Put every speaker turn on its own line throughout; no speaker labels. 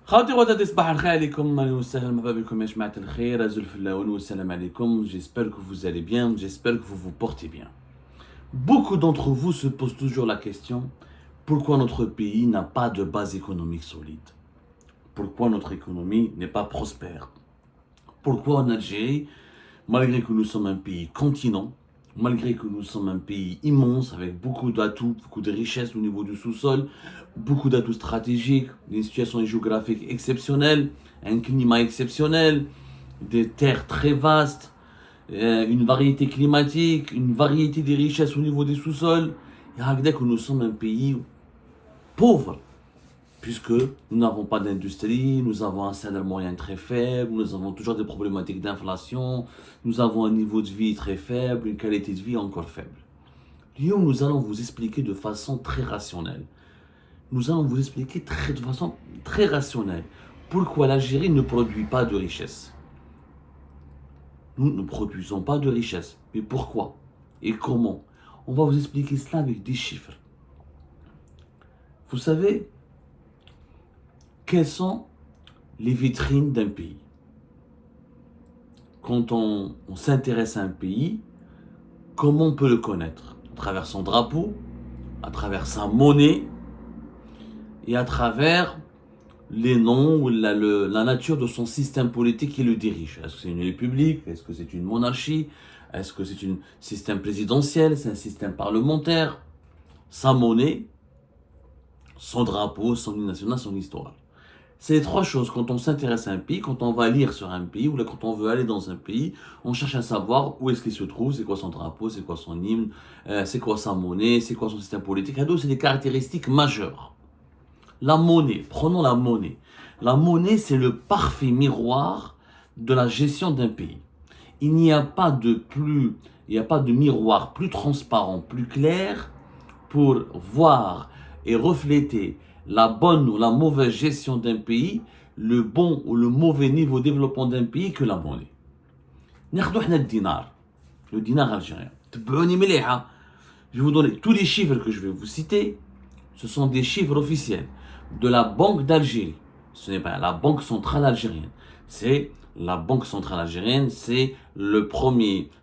خاوتي غداتي صباح الخير عليكم، اهلا وسهلا مرحبا بكم يا جماعة الخير، ازول في اللون والسلام عليكم. J'espère que vous allez bien, j'espère que vous vous portez bien. Beaucoup d'entre vous se posent toujours la question, pourquoi notre pays n'a pas de base économique solide? Pourquoi notre économie n'est pas prospère? Pourquoi en Algérie, malgré que nous sommes un pays continent, malgré que nous sommes un pays immense avec beaucoup d'atouts, beaucoup de richesses au niveau du sous-sol, beaucoup d'atouts stratégiques, une situation géographique exceptionnelle, un climat exceptionnel, des terres très vastes, une variété climatique, une variété des richesses au niveau des sous-sols, et regardez que nous sommes un pays pauvre, puisque nous n'avons pas d'industrie, nous avons un salaire moyen très faible, nous avons toujours des problématiques d'inflation, nous avons un niveau de vie très faible, une qualité de vie encore faible. Nous allons vous expliquer de façon très rationnelle. Nous allons vous expliquer de façon très rationnelle pourquoi l'Algérie ne produit pas de richesse. Nous ne produisons pas de richesse. Mais pourquoi et comment? On va vous expliquer cela avec des chiffres. Vous savez, quelles sont les vitrines d'un pays? Quand on s'intéresse à un pays, comment on peut le connaître? À travers son drapeau, à travers sa monnaie et à travers les noms ou la nature de son système politique qui le dirige. Est-ce que c'est une république? Est-ce que c'est une monarchie? Est-ce que c'est un système présidentiel? C'est un système parlementaire? Sa monnaie, son drapeau, son hymne national, son histoire. C'est les trois choses. Quand on s'intéresse à un pays, quand on va lire sur un pays, ou là, quand on veut aller dans un pays, on cherche à savoir où est-ce qu'il se trouve, c'est quoi son drapeau, c'est quoi son hymne, c'est quoi sa monnaie, c'est quoi son système politique. C'est des caractéristiques majeures. La monnaie, prenons la monnaie. La monnaie, c'est le parfait miroir de la gestion d'un pays. Il n'y a pas de miroir plus transparent, plus clair pour voir et refléter la bonne ou la mauvaise gestion d'un pays, le bon ou le mauvais niveau de développement d'un pays que la monnaie. Le dinar algérien. Je vais vous donner tous les chiffres que je vais vous citer. Ce sont des chiffres officiels de la Banque d'Algérie. Ce n'est pas la Banque centrale algérienne. C'est la Banque centrale algérienne, c'est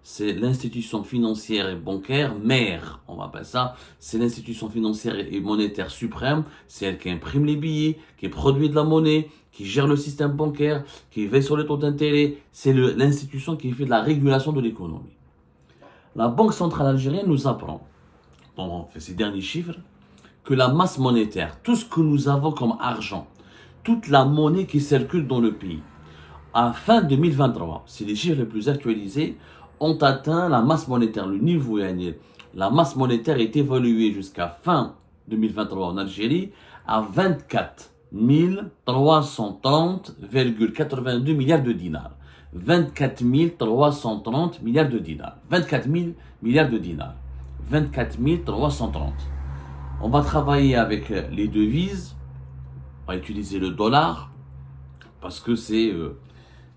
c'est l'institution financière et bancaire mère, on va appeler ça. C'est l'institution financière et monétaire suprême. C'est elle qui imprime les billets, qui produit de la monnaie, qui gère le système bancaire, qui veille sur les taux d'intérêt. C'est l'institution qui fait de la régulation de l'économie. La Banque centrale algérienne nous apprend, pendant ces derniers chiffres, que la masse monétaire, tout ce que nous avons comme argent, toute la monnaie qui circule dans le pays, à fin 2023, c'est les chiffres les plus actualisés, ont atteint la masse monétaire, le niveau annuel. La masse monétaire est évaluée jusqu'à fin 2023 en Algérie à 24 330,82 milliards de dinars. 24 330 milliards de dinars. 24 000 milliards de dinars. 24 330. On va travailler avec les devises, on va utiliser le dollar, parce que c'est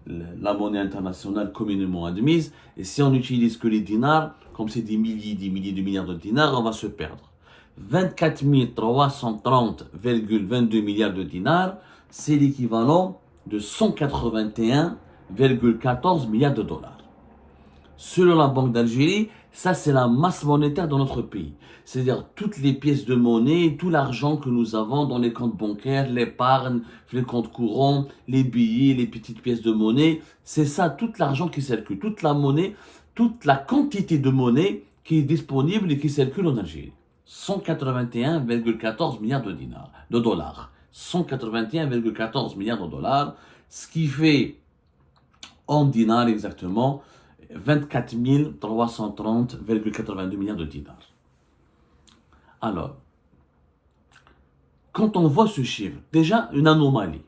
la monnaie internationale communément admise, et si on n'utilise que les dinars, comme c'est des milliers de milliards de dinars, on va se perdre. 24 330,22 milliards de dinars, c'est l'équivalent de 181,14 milliards de dollars. Selon la Banque d'Algérie, ça c'est la masse monétaire dans notre pays. C'est-à-dire toutes les pièces de monnaie, tout l'argent que nous avons dans les comptes bancaires, l'épargne, les comptes courants, les billets, les petites pièces de monnaie. C'est ça, tout l'argent qui circule, toute la monnaie, toute la quantité de monnaie qui est disponible et qui circule en Algérie. 181,14 milliards de dollars. 181,14 milliards de dollars, ce qui fait en dinars exactement 24 330,82 milliards de dinars. Alors, quand on voit ce chiffre, déjà une anomalie.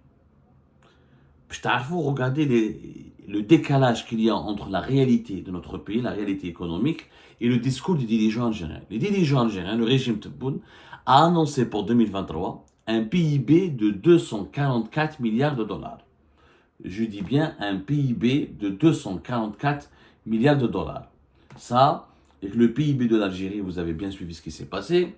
Regardez le décalage qu'il y a entre la réalité de notre pays, la réalité économique, et le discours des dirigeants algériens. Les dirigeants algériens, le régime Tebboune, a annoncé pour 2023 un PIB de 244 milliards de dollars. Je dis bien un PIB de 244 milliards de dollars. Ça, et que le PIB de l'Algérie, vous avez bien suivi ce qui s'est passé,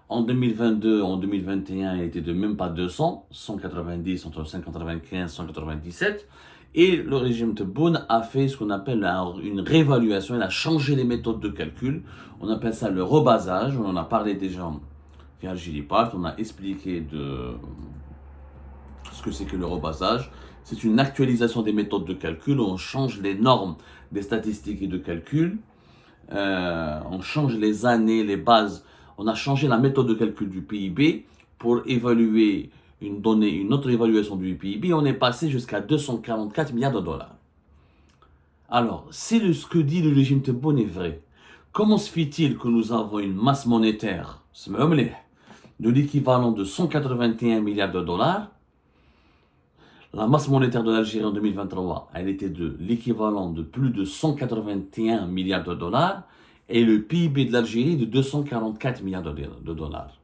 En 2022, en 2021, il était de même pas 200, 190, entre 195 et 197. Et le régime Tebboune a fait ce qu'on appelle une réévaluation, il a changé les méthodes de calcul. On appelle ça le rebasage, on en a parlé déjà via Gilipart, on a expliqué ce que c'est que le rebasage. C'est une actualisation des méthodes de calcul, on change les normes des statistiques et de calcul, on change les années, les bases. On a changé la méthode de calcul du PIB pour évaluer une autre évaluation du PIB. On est passé jusqu'à 244 milliards de dollars. Alors, si ce que dit le régime Tebboune est vrai, comment se fait-il que nous avons une masse monétaire, de l'équivalent de 181 milliards de dollars? La masse monétaire de l'Algérie en 2023, elle était de l'équivalent de plus de 181 milliards de dollars. Et le PIB de l'Algérie de 244 milliards de dollars.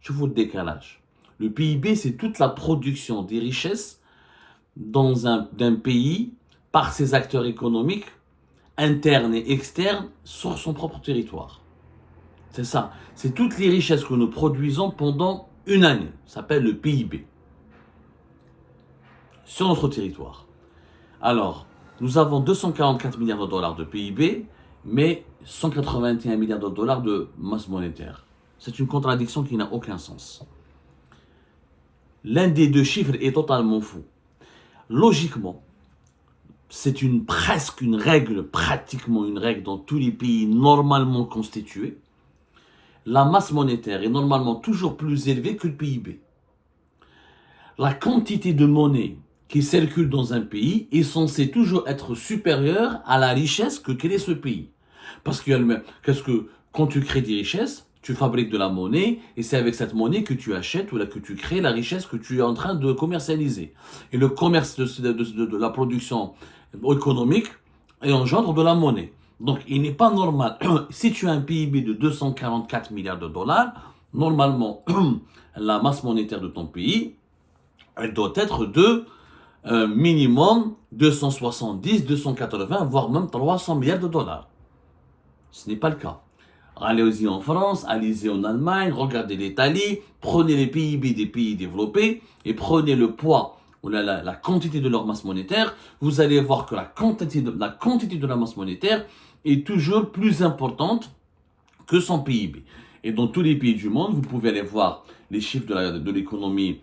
Je vous le décalage. Le PIB, c'est toute la production des richesses d'un pays par ses acteurs économiques, internes et externes, sur son propre territoire. C'est ça. C'est toutes les richesses que nous produisons pendant une année. Ça s'appelle le PIB. Sur notre territoire. Alors, nous avons 244 milliards de dollars de PIB, mais 181 milliards de dollars de masse monétaire. C'est une contradiction qui n'a aucun sens. L'un des deux chiffres est totalement faux. Logiquement, c'est presque une règle, pratiquement une règle dans tous les pays normalement constitués. La masse monétaire est normalement toujours plus élevée que le PIB. La quantité de monnaie qui circule dans un pays est censée toujours être supérieure à la richesse que crée ce pays. Parce que quand tu crées des richesses, tu fabriques de la monnaie et c'est avec cette monnaie que tu achètes ou là que tu crées la richesse que tu es en train de commercialiser. Et le commerce de la production économique engendre de la monnaie. Donc il n'est pas normal, si tu as un PIB de 244 milliards de dollars, normalement la masse monétaire de ton pays, elle doit être de minimum 270, 280, voire même 300 milliards de dollars. Ce n'est pas le cas. Allez-y en France, allez-y en Allemagne, regardez l'Italie, prenez les PIB des pays développés et prenez le poids ou la quantité de leur masse monétaire. Vous allez voir que la quantité de la masse monétaire est toujours plus importante que son PIB. Et dans tous les pays du monde, vous pouvez aller voir les chiffres de l'économie,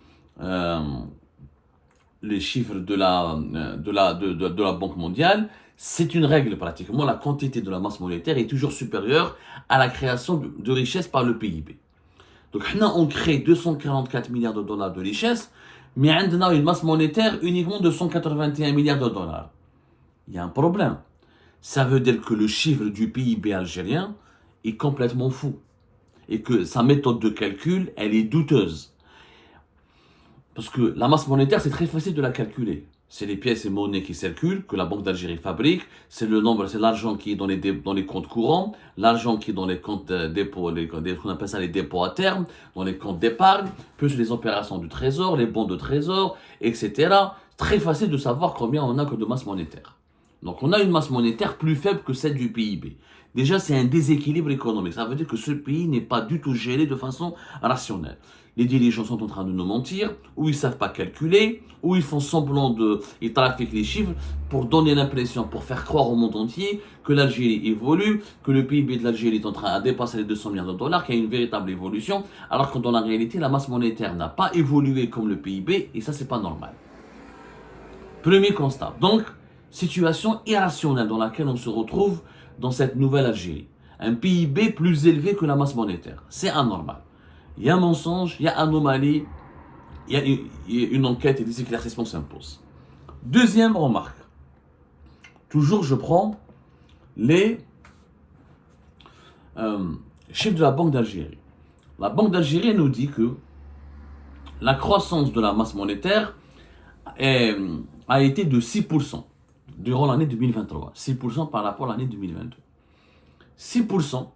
les chiffres de la Banque mondiale. C'est une règle pratiquement, la quantité de la masse monétaire est toujours supérieure à la création de richesses par le PIB. Donc on crée 244 milliards de dollars de richesses, mais on a une masse monétaire uniquement de 181 milliards de dollars. Il y a un problème. Ça veut dire que le chiffre du PIB algérien est complètement fou. Et que sa méthode de calcul, elle est douteuse. Parce que la masse monétaire, c'est très facile de la calculer. C'est les pièces et monnaies qui circulent, que la Banque d'Algérie fabrique. C'est le nombre, c'est l'argent qui est dans les comptes courants, l'argent qui est dans les comptes dépôts, on appelle ça les dépôts à terme, dans les comptes d'épargne, plus les opérations du trésor, les bons de trésor, etc. Très facile de savoir combien on a que de masse monétaire. Donc on a une masse monétaire plus faible que celle du PIB. Déjà, c'est un déséquilibre économique. Ça veut dire que ce pays n'est pas du tout géré de façon rationnelle. Les dirigeants sont en train de nous mentir, ou ils ne savent pas calculer, ou ils font semblant ils trafiquent les chiffres pour donner l'impression, pour faire croire au monde entier que l'Algérie évolue, que le PIB de l'Algérie est en train de dépasser les 200 milliards de dollars, qu'il y a une véritable évolution, alors que dans la réalité, la masse monétaire n'a pas évolué comme le PIB, et ça, c'est pas normal. Premier constat. Donc, situation irrationnelle dans laquelle on se retrouve dans cette nouvelle Algérie. Un PIB plus élevé que la masse monétaire. C'est anormal. Il y a un mensonge, il y a anomalie, il y a une enquête et des éclaircissements s'imposent. Deuxième remarque. Toujours, je prends les chiffres de la Banque d'Algérie. La Banque d'Algérie nous dit que la croissance de la masse monétaire a été de 6% durant l'année 2023. 6% par rapport à l'année 2022. 6%.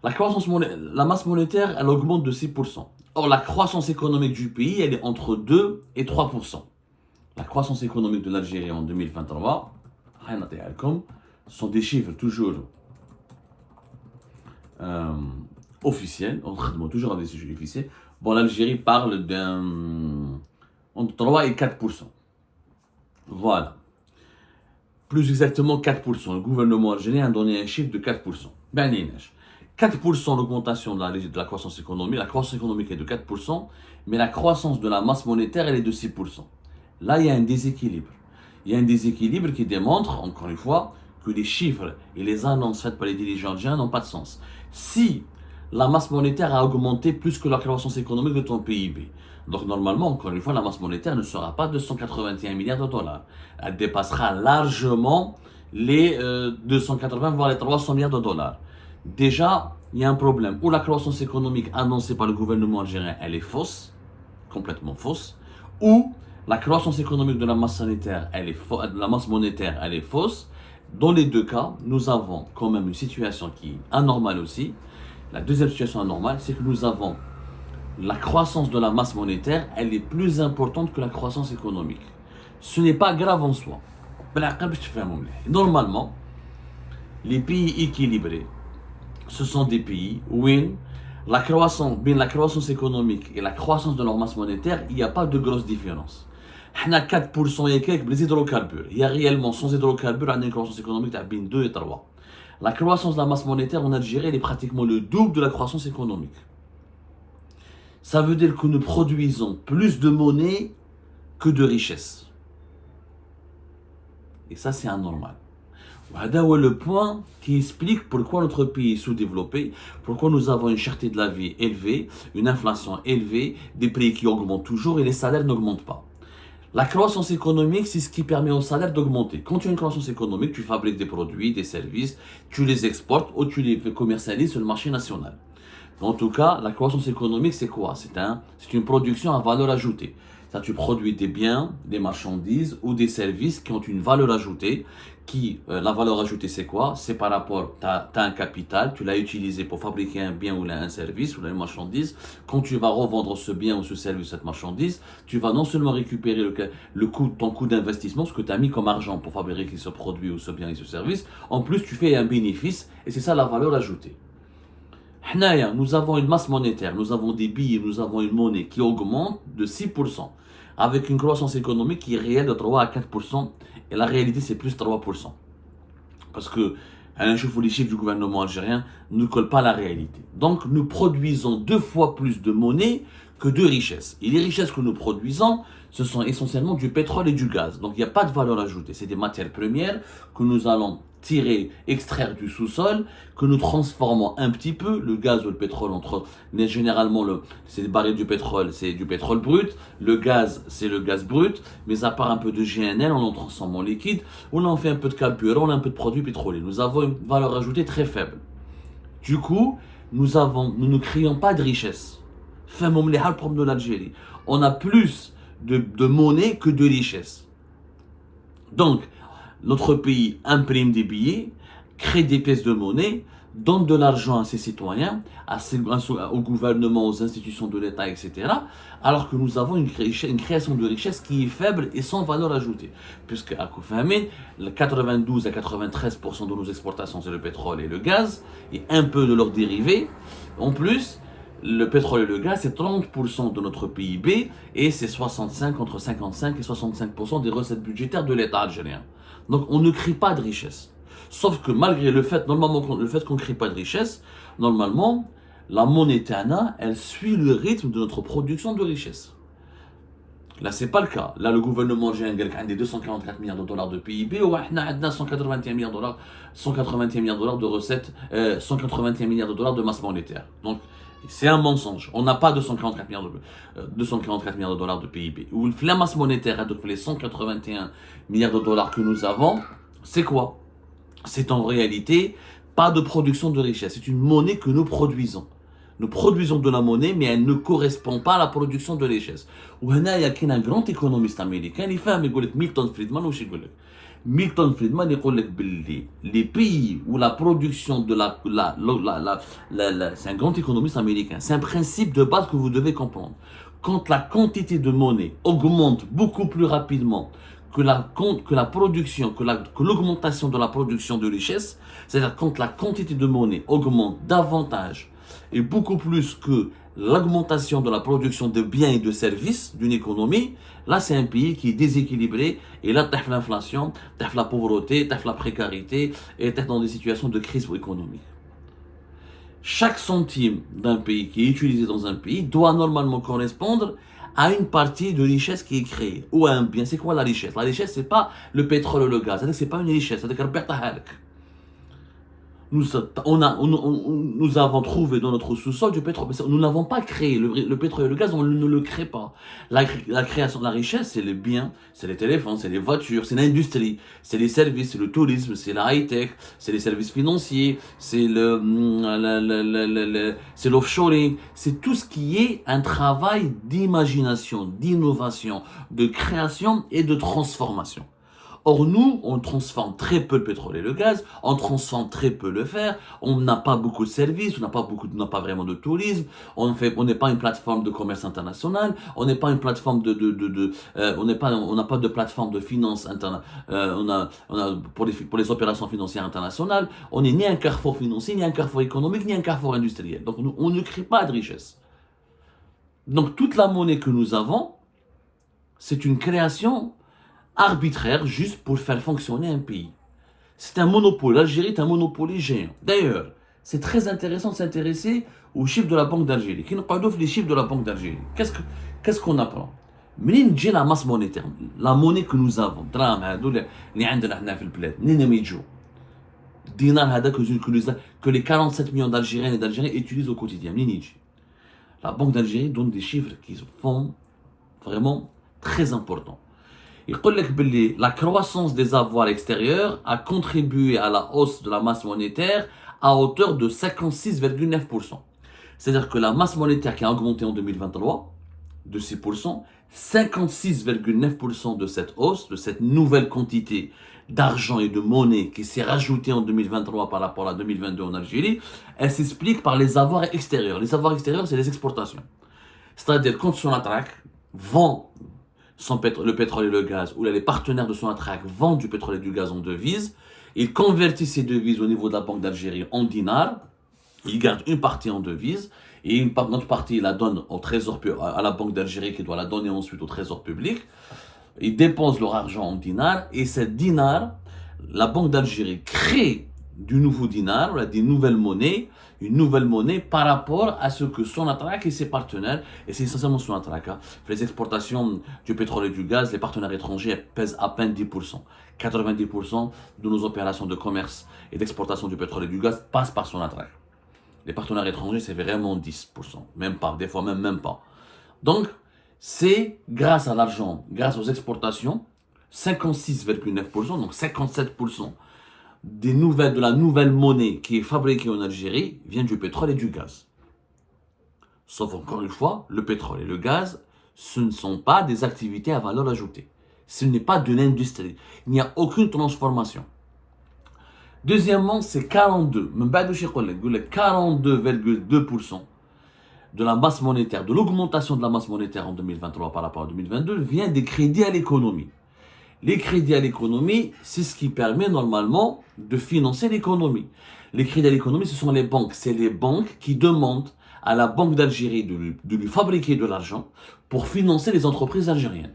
La masse monétaire, elle augmente de 6%. Or, la croissance économique du pays, elle est entre 2 et 3%. La croissance économique de l'Algérie en 2023, ce sont des chiffres toujours officiels, on traite toujours avec des sujets officiels. Bon, l'Algérie parle entre 3 et 4%. Voilà. Plus exactement 4%. Le gouvernement algérien a donné un chiffre de 4%. Ben, 4% l'augmentation de la croissance économique. La croissance économique est de 4%, mais la croissance de la masse monétaire, elle est de 6%. Là, il y a un déséquilibre. Il y a un déséquilibre qui démontre, encore une fois, que les chiffres et les annonces faites par les dirigeants algériens n'ont pas de sens. Si la masse monétaire a augmenté plus que la croissance économique de ton PIB, donc normalement, encore une fois, la masse monétaire ne sera pas de 181 milliards de dollars. Elle dépassera largement les 280, voire les 300 milliards de dollars. Déjà, il y a un problème. Ou la croissance économique annoncée par le gouvernement algérien, elle est fausse, complètement fausse, ou la croissance économique de la masse sanitaire, de la masse monétaire, elle est fausse. Dans les deux cas, nous avons quand même une situation qui est anormale aussi. La deuxième situation anormale, c'est que nous avons la croissance de la masse monétaire, elle est plus importante que la croissance économique. Ce n'est pas grave en soi. Normalement, les pays équilibrés, ce sont des pays où la croissance économique et la croissance de leur masse monétaire, il n'y a pas de grosse différence. On a 4% et quelques les hydrocarbures. Il y a réellement, sans hydrocarbures, on a une croissance économique de 2 et 3. La croissance de la masse monétaire en Algérie, elle est pratiquement le double de la croissance économique. Ça veut dire que nous produisons plus de monnaie que de richesse. Et ça, c'est anormal. C'est le point qui explique pourquoi notre pays est sous-développé, pourquoi nous avons une cherté de la vie élevée, une inflation élevée, des prix qui augmentent toujours et les salaires n'augmentent pas. La croissance économique, c'est ce qui permet aux salaires d'augmenter. Quand tu as une croissance économique, tu fabriques des produits, des services, tu les exportes ou tu les commercialises sur le marché national. En tout cas, la croissance économique, c'est quoi? C'est une production à valeur ajoutée. Ça, tu produis des biens, des marchandises ou des services qui ont une valeur ajoutée. La valeur ajoutée, c'est quoi? C'est par rapport, tu as un capital, tu l'as utilisé pour fabriquer un bien ou un service ou une marchandise. Quand tu vas revendre ce bien ou ce service, cette marchandise, tu vas non seulement récupérer ton coût d'investissement, ce que tu as mis comme argent pour fabriquer ce produit ou ce bien et ce service. En plus, tu fais un bénéfice et c'est ça la valeur ajoutée. Nous avons une masse monétaire, nous avons des billets, nous avons une monnaie qui augmente de 6%, avec une croissance économique qui est réelle de 3 à 4%, et la réalité c'est plus 3%. Parce que les chiffres du gouvernement algérien ne collent pas à la réalité. Donc nous produisons 2 fois plus de monnaie que de richesses. Et les richesses que nous produisons, ce sont essentiellement du pétrole et du gaz. Donc il n'y a pas de valeur ajoutée, c'est des matières premières que nous allons extraire du sous-sol, que nous transformons un petit peu, le gaz ou le pétrole, mais généralement c'est des barils du pétrole, c'est du pétrole brut, le gaz c'est le gaz brut, mais à part un peu de GNL, on en transforme en liquide, on en fait un peu de carburant, on a un peu de produits pétroliers. Nous avons une valeur ajoutée très faible. Du coup, nous ne créons pas de richesse. Le problème de l'Algérie. On a plus de monnaie que de richesse. Donc, notre pays imprime des billets, crée des pièces de monnaie, donne de l'argent à ses citoyens, au gouvernement, aux institutions de l'État, etc. Alors que nous avons une création de richesse qui est faible et sans valeur ajoutée. Puisque à Koufamine, 92 à 93% de nos exportations, c'est le pétrole et le gaz, et un peu de leurs dérivés. En plus, le pétrole et le gaz, c'est 30% de notre PIB et c'est entre 55 et 65% des recettes budgétaires de l'État algérien. Donc on ne crée pas de richesse. Sauf que malgré le fait qu'on ne crée pas de richesse, normalement, la monnaie tana, elle suit le rythme de notre production de richesse. Là, c'est pas le cas. Là, le gouvernement algérien a des 244 milliards de dollars de PIB, ou on a 181 milliards de dollars, 181 milliards de dollars de recettes, 181 milliards de dollars de masse monétaire. Donc, c'est un mensonge. On n'a pas 244 milliards de dollars de PIB. Ou la masse monétaire, donc les 181 milliards de dollars que nous avons, c'est quoi? C'est en réalité pas de production de richesse. C'est une monnaie que nous produisons. Nous produisons de la monnaie, mais elle ne correspond pas à la production de richesse. Ou il y a un grand économiste américain, il fait Milton Friedman, Milton Friedman dit que les pays où la production de c'est un grand économiste américain, c'est un principe de base que vous devez comprendre. Quand la quantité de monnaie augmente beaucoup plus rapidement que l'augmentation de la production de richesse, c'est-à-dire quand la quantité de monnaie augmente davantage et beaucoup plus que l'augmentation de la production de biens et de services d'une économie, là c'est un pays qui est déséquilibré et là t'as l'inflation, t'as la pauvreté, t'as la précarité et t'as dans des situations de crise économique. Chaque centime d'un pays qui est utilisé dans un pays doit normalement correspondre à une partie de richesse qui est créée ou à un bien. C'est quoi la richesse? La richesse, c'est pas le pétrole ou le gaz. C'est pas une richesse. Nous avons trouvé dans notre sous-sol du pétrole. Mais nous n'avons pas créé. Le pétrole et le gaz, on ne le crée pas. La création de la richesse, c'est les biens, c'est les téléphones, c'est les voitures, c'est l'industrie, c'est les services, c'est le tourisme, c'est la high-tech, c'est les services financiers, c'est c'est l'offshoring. C'est tout ce qui est un travail d'imagination, d'innovation, de création et de transformation. Or, nous, on transforme très peu le pétrole et le gaz, on transforme très peu le fer, on n'a pas beaucoup de services, on n'a pas vraiment de tourisme, on n'est pas une plateforme de commerce international, on n'est pas une plateforme on n'a pas de plateforme de finance pour les opérations financières internationales, on n'est ni un carrefour financier, ni un carrefour économique, ni un carrefour industriel. Donc, on ne crée pas de richesse. Donc, toute la monnaie que nous avons, c'est une création arbitraire juste pour faire fonctionner un pays. C'est un monopole. L'Algérie est un monopole géant. D'ailleurs, c'est très intéressant de s'intéresser aux chiffres de la Banque d'Algérie. Qui nous parle les chiffres de la Banque d'Algérie. Qu'est-ce qu'on apprend? منين تجي la masse monétaire, la monnaie que nous avons, الدراهم هذول اللي عندنا احنا في البلاد, منين يجوا؟ الدينار هذا que les 47 millions d'Algériens et d'Algériens utilisent au quotidien. منين يجي؟ La Banque d'Algérie donne des chiffres qui sont vraiment très importants. Il dit que la croissance des avoirs extérieurs a contribué à la hausse de la masse monétaire à hauteur de 56,9%. C'est-à-dire que la masse monétaire qui a augmenté en 2023 de 6%, 56,9% de cette hausse, de cette nouvelle quantité d'argent et de monnaie qui s'est rajoutée en 2023 par rapport à 2022 en Algérie, elle s'explique par les avoirs extérieurs. Les avoirs extérieurs, c'est les exportations. C'est-à-dire quand Sonatrach vend le pétrole et le gaz, ou les partenaires de Sonatrach vendent du pétrole et du gaz en devises, ils convertissent ces devises au niveau de la Banque d'Algérie en dinars, ils gardent une partie en devises, et une autre partie, ils la donnent à la Banque d'Algérie qui doit la donner ensuite au trésor public. Ils dépensent leur argent en dinars, et cette dinar, la Banque d'Algérie crée du nouveau dinar, des nouvelles monnaies, une nouvelle monnaie par rapport à ce que Sonatrach et ses partenaires, et c'est essentiellement Sonatrach, les exportations du pétrole et du gaz, les partenaires étrangers pèsent à peine 10%. 90% de nos opérations de commerce et d'exportation du pétrole et du gaz passent par Sonatrach. Les partenaires étrangers, c'est vraiment 10%, même pas, des fois même pas. Donc, c'est grâce à l'argent, grâce aux exportations, 56,9%, donc 57% de la nouvelle monnaie qui est fabriquée en Algérie vient du pétrole et du gaz. Sauf encore une fois, le pétrole et le gaz, ce ne sont pas des activités à valeur ajoutée. Ce n'est pas de l'industrie. Il n'y a aucune transformation. Deuxièmement, c'est 42,2% de la masse monétaire, de l'augmentation de la masse monétaire en 2023 par rapport à 2022 vient des crédits à l'économie. Les crédits à l'économie, c'est ce qui permet normalement de financer l'économie. Les crédits à l'économie, ce sont les banques. C'est les banques qui demandent à la Banque d'Algérie de lui fabriquer de l'argent pour financer les entreprises algériennes.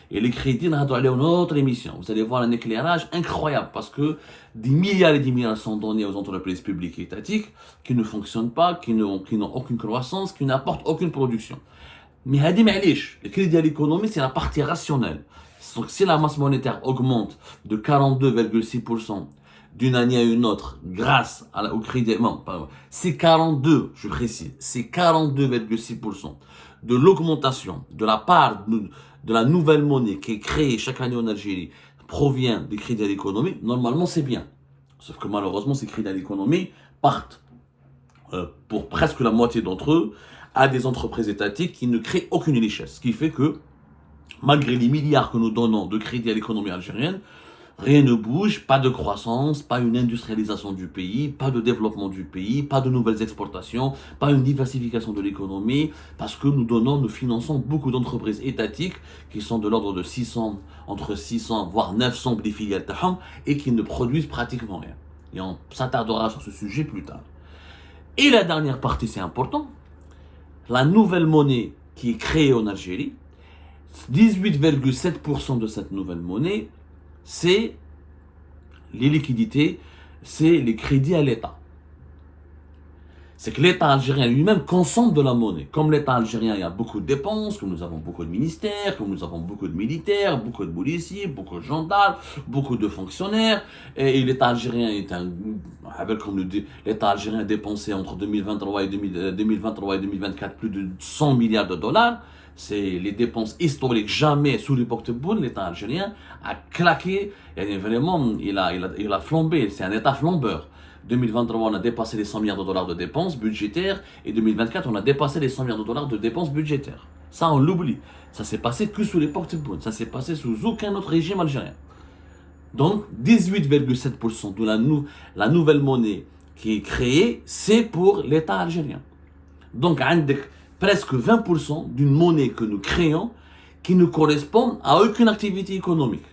Et les crédits, on a dans une autre émission. Vous allez voir un éclairage incroyable parce que des milliards et des milliards sont donnés aux entreprises publiques et étatiques qui ne fonctionnent pas, qui n'ont aucune croissance, qui n'apportent aucune production. Mais les crédits à l'économie, c'est la partie rationnelle. Donc, si la masse monétaire augmente de 42,6% d'une année à une autre grâce au crédit, c'est 42, je précise, c'est 42,6% de l'augmentation de la part de la nouvelle monnaie qui est créée chaque année en Algérie provient des crédits à l'économie, normalement c'est bien. Sauf que malheureusement, ces crédits à l'économie partent pour presque la moitié d'entre eux à des entreprises étatiques qui ne créent aucune richesse. Ce qui fait que malgré les milliards que nous donnons de crédit à l'économie algérienne, rien ne bouge, pas de croissance, pas une industrialisation du pays, pas de développement du pays, pas de nouvelles exportations, pas une diversification de l'économie, parce que nous finançons beaucoup d'entreprises étatiques qui sont de l'ordre de entre 600 voire 900 des filiales et qui ne produisent pratiquement rien. Et on s'attardera sur ce sujet plus tard. Et la dernière partie, c'est important, la nouvelle monnaie qui est créée en Algérie, 18,7% de cette nouvelle monnaie, c'est les liquidités, c'est les crédits à l'État. C'est que l'État algérien lui-même consomme de la monnaie. Comme l'État algérien, il y a beaucoup de dépenses, comme nous avons beaucoup de ministères, comme nous avons beaucoup de militaires, beaucoup de policiers, beaucoup de gendarmes, beaucoup de fonctionnaires. Et l'État algérien est comme le dit, l'État algérien a dépensé entre 2023 et 2024 plus de 100 milliards de dollars. C'est les dépenses historiques. Jamais sous l'époque de Boun, l'État algérien a claqué. Et vraiment, il a flambé. C'est un État flambeur. 2023, on a dépassé les 100 milliards de dollars de dépenses budgétaires et 2024, on a dépassé les 100 milliards de dollars de dépenses budgétaires. Ça, on l'oublie. Ça s'est passé que sous l'époque de Boun. Ça s'est passé sous aucun autre régime algérien. Donc, 18,7% de la nouvelle monnaie qui est créée, c'est pour l'État algérien. Donc, presque 20% d'une monnaie que nous créons qui ne correspond à aucune activité économique,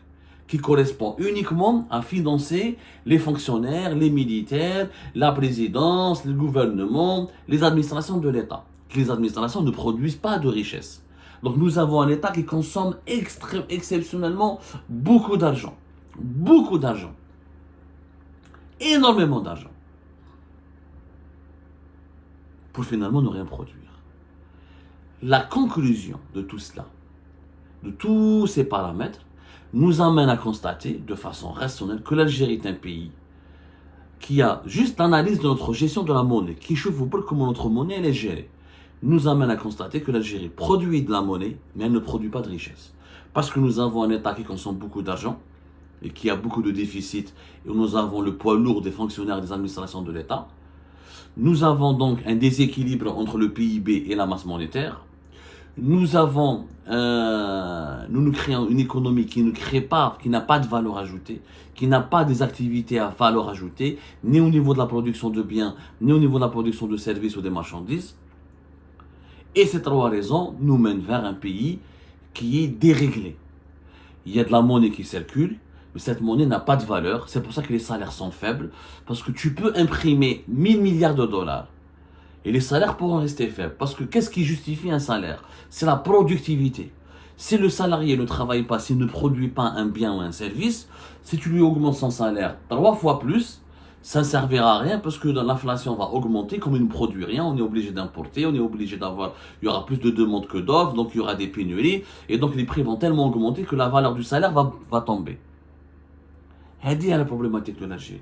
qui correspond uniquement à financer les fonctionnaires, les militaires, la présidence, le gouvernement, les administrations de l'État. Les administrations ne produisent pas de richesse. Donc nous avons un État qui consomme exceptionnellement beaucoup d'argent. Beaucoup d'argent. Énormément d'argent. Pour finalement ne rien produire. La conclusion de tout cela, de tous ces paramètres, nous amène à constater de façon rationnelle que l'Algérie est un pays qui a juste l'analyse de notre gestion de la monnaie, qui chauffe pour comment notre monnaie elle est gérée, nous amène à constater que l'Algérie produit de la monnaie, mais elle ne produit pas de richesse. Parce que nous avons un État qui consomme beaucoup d'argent et qui a beaucoup de déficits, et nous avons le poids lourd des fonctionnaires et des administrations de l'État. Nous avons donc un déséquilibre entre le PIB et la masse monétaire. Nous créons une économie qui n'a pas de valeur ajoutée, qui n'a pas des activités à valeur ajoutée, ni au niveau de la production de biens, ni au niveau de la production de services ou des marchandises. Et ces trois raisons nous mènent vers un pays qui est déréglé. Il y a de la monnaie qui circule, mais cette monnaie n'a pas de valeur. C'est pour ça que les salaires sont faibles, parce que tu peux imprimer 1000 milliards de dollars. Et les salaires pourront rester faibles. Parce que qu'est-ce qui justifie un salaire? C'est la productivité. Si le salarié ne travaille pas, s'il ne produit pas un bien ou un service, si tu lui augmentes son salaire 3 fois plus, ça ne servira à rien parce que l'inflation va augmenter. Comme il ne produit rien, on est obligé d'importer, on est obligé d'avoir, il y aura plus de demandes que d'offres, donc il y aura des pénuries. Et donc les prix vont tellement augmenter que la valeur du salaire va tomber. C'est la problématique de l'Algérie.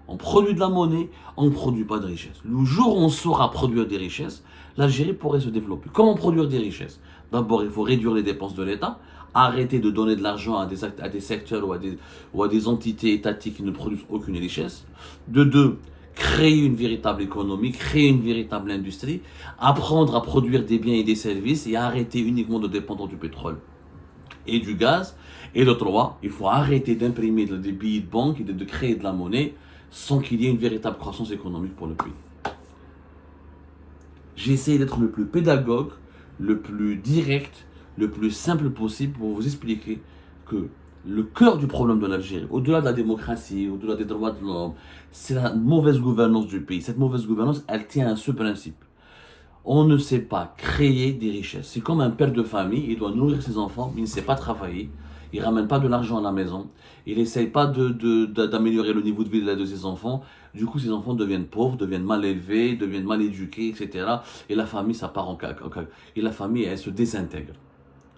On produit de la monnaie, on ne produit pas de richesse. Le jour où on saura produire des richesses, l'Algérie pourrait se développer. Comment produire des richesses? D'abord, il faut réduire les dépenses de l'État, arrêter de donner de l'argent à des secteurs ou à des entités étatiques qui ne produisent aucune richesse. De deux, créer une véritable économie, créer une véritable industrie, apprendre à produire des biens et des services et arrêter uniquement de dépendre du pétrole et du gaz. Et de trois, il faut arrêter d'imprimer des billets de banque et de créer de la monnaie sans qu'il y ait une véritable croissance économique pour le pays. J'ai essayé d'être le plus pédagogue, le plus direct, le plus simple possible pour vous expliquer que le cœur du problème de l'Algérie, au-delà de la démocratie, au-delà des droits de l'homme, c'est la mauvaise gouvernance du pays. Cette mauvaise gouvernance, elle tient à ce principe. On ne sait pas créer des richesses. C'est comme un père de famille, il doit nourrir ses enfants, mais il ne sait pas travailler. Il ne ramène pas de l'argent à la maison. Il n'essaye pas d'améliorer le niveau de vie de ses enfants. Du coup, ses enfants deviennent pauvres, deviennent mal élevés, deviennent mal éduqués, etc. Et la famille, ça part en cac. Et la famille, elle se désintègre.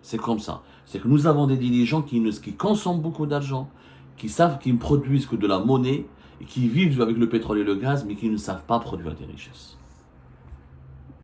C'est comme ça. C'est que nous avons des dirigeants qui consomment beaucoup d'argent, qui ne produisent que de la monnaie, et qui vivent avec le pétrole et le gaz, mais qui ne savent pas produire des richesses.